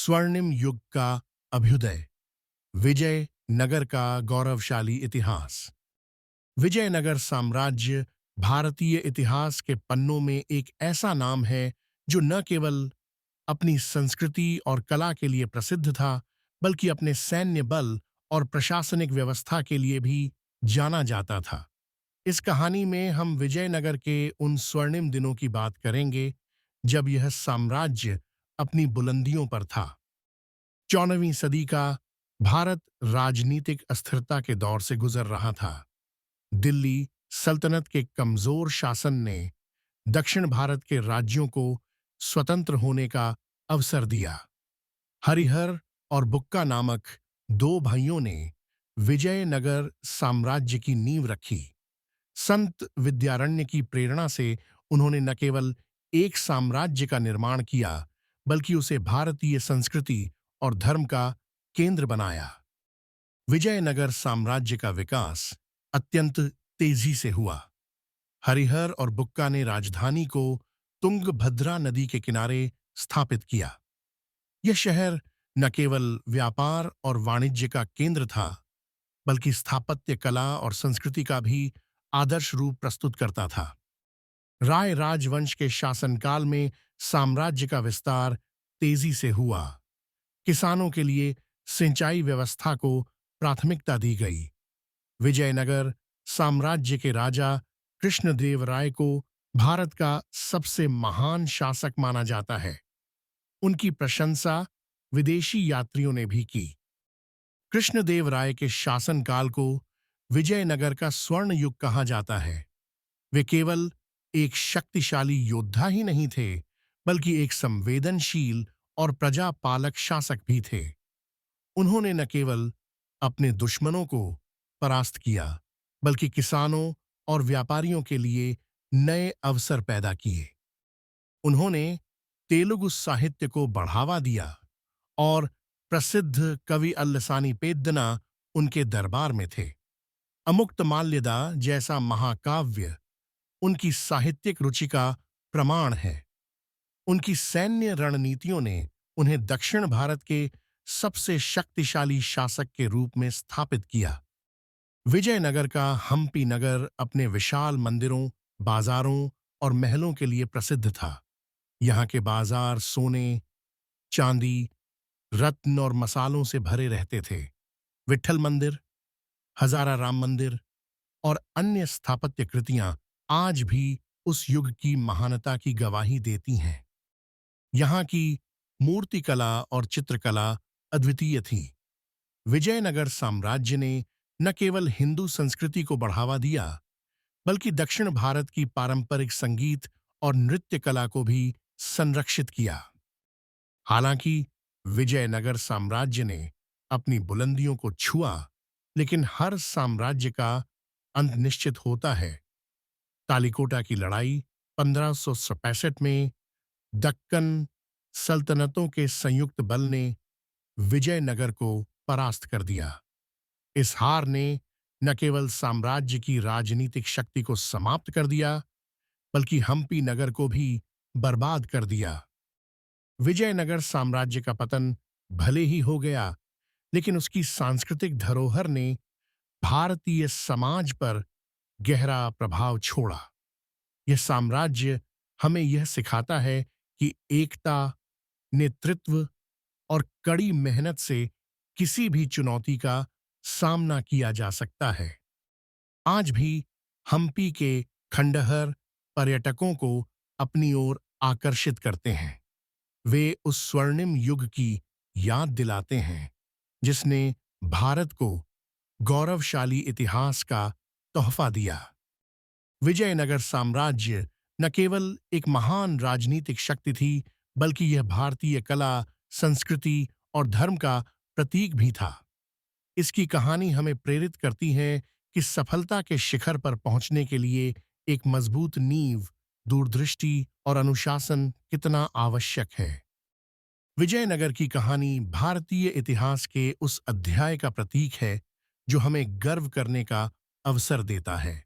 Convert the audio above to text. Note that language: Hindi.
स्वर्णिम युग का अभ्युदय। विजयनगर का गौरवशाली इतिहास। विजयनगर साम्राज्य भारतीय इतिहास के पन्नों में एक ऐसा नाम है जो न केवल अपनी संस्कृति और कला के लिए प्रसिद्ध था, बल्कि अपने सैन्य बल और प्रशासनिक व्यवस्था के लिए भी जाना जाता था। इस कहानी में हम विजयनगर के उन स्वर्णिम दिनों की बात करेंगे जब यह साम्राज्य अपनी बुलंदियों पर था। 14वीं सदी का भारत राजनीतिक अस्थिरता के दौर से गुजर रहा था। दिल्ली सल्तनत के कमजोर शासन ने दक्षिण भारत के राज्यों को स्वतंत्र होने का अवसर दिया। हरिहर और बुक्का नामक दो भाइयों ने विजयनगर साम्राज्य की नींव रखी। संत विद्यारण्य की प्रेरणा से उन्होंने न केवल एक साम्राज्य का निर्माण किया, बल्कि उसे भारतीय संस्कृति और धर्म का केंद्र बनाया। विजयनगर साम्राज्य का विकास अत्यंत तेजी से हुआ। हरिहर और बुक्का ने राजधानी को तुंगभद्रा नदी के किनारे स्थापित किया। यह शहर न केवल व्यापार और वाणिज्य का केंद्र था, बल्कि स्थापत्य कला और संस्कृति का भी आदर्श रूप प्रस्तुत करता था। राय राजवंश के शासनकाल में साम्राज्य का विस्तार तेजी से हुआ। किसानों के लिए सिंचाई व्यवस्था को प्राथमिकता दी गई। विजयनगर साम्राज्य के राजा कृष्णदेवराय को भारत का सबसे महान शासक माना जाता है। उनकी प्रशंसा विदेशी यात्रियों ने भी की। कृष्णदेवराय के शासनकाल को विजयनगर का स्वर्ण युग कहा जाता है। वे केवल एक शक्तिशाली योद्धा ही नहीं थे, बल्कि एक संवेदनशील और प्रजापालक शासक भी थे। उन्होंने न केवल अपने दुश्मनों को परास्त किया, बल्कि किसानों और व्यापारियों के लिए नए अवसर पैदा किए। उन्होंने तेलुगु साहित्य को बढ़ावा दिया और प्रसिद्ध कवि अल्लसानी पेद्दना उनके दरबार में थे। अमुक्तमाल्यदा जैसा महाकाव्य उनकी साहित्यिक रुचि का प्रमाण है। उनकी सैन्य रणनीतियों ने उन्हें दक्षिण भारत के सबसे शक्तिशाली शासक के रूप में स्थापित किया। विजयनगर का हम्पी नगर अपने विशाल मंदिरों, बाजारों और महलों के लिए प्रसिद्ध था। यहाँ के बाजार सोने, चांदी, रत्न और मसालों से भरे रहते थे। विट्ठल मंदिर, हजारा राम मंदिर और अन्य स्थापत्य कृतियां आज भी उस युग की महानता की गवाही देती हैं। यहाँ की मूर्तिकला और चित्रकला अद्वितीय थी। विजयनगर साम्राज्य ने न केवल हिंदू संस्कृति को बढ़ावा दिया, बल्कि दक्षिण भारत की पारंपरिक संगीत और नृत्य कला को भी संरक्षित किया। हालांकि विजयनगर साम्राज्य ने अपनी बुलंदियों को छुआ, लेकिन हर साम्राज्य का अंत निश्चित होता है। तालिकोटा की लड़ाई 1565 में दक्कन सल्तनतों के संयुक्त बल ने विजयनगर को परास्त कर दिया। इस हार ने न केवल साम्राज्य की राजनीतिक शक्ति को समाप्त कर दिया, बल्कि हम्पी नगर को भी बर्बाद कर दिया। विजयनगर साम्राज्य का पतन भले ही हो गया, लेकिन उसकी सांस्कृतिक धरोहर ने भारतीय समाज पर गहरा प्रभाव छोड़ा। यह साम्राज्य हमें यह सिखाता है कि एकता, नेतृत्व और कड़ी मेहनत से किसी भी चुनौती का सामना किया जा सकता है। आज भी हम्पी के खंडहर पर्यटकों को अपनी ओर आकर्षित करते हैं। वे उस स्वर्णिम युग की याद दिलाते हैं जिसने भारत को गौरवशाली इतिहास का तोहफा दिया। विजयनगर साम्राज्य न केवल एक महान राजनीतिक शक्ति थी, बल्कि यह भारतीय कला, संस्कृति और धर्म का प्रतीक भी था। इसकी कहानी हमें प्रेरित करती है कि सफलता के शिखर पर पहुंचने के लिए एक मजबूत नींव, दूरदृष्टि और अनुशासन कितना आवश्यक है। विजयनगर की कहानी भारतीय इतिहास के उस अध्याय का प्रतीक है जो हमें गर्व करने का अवसर देता है।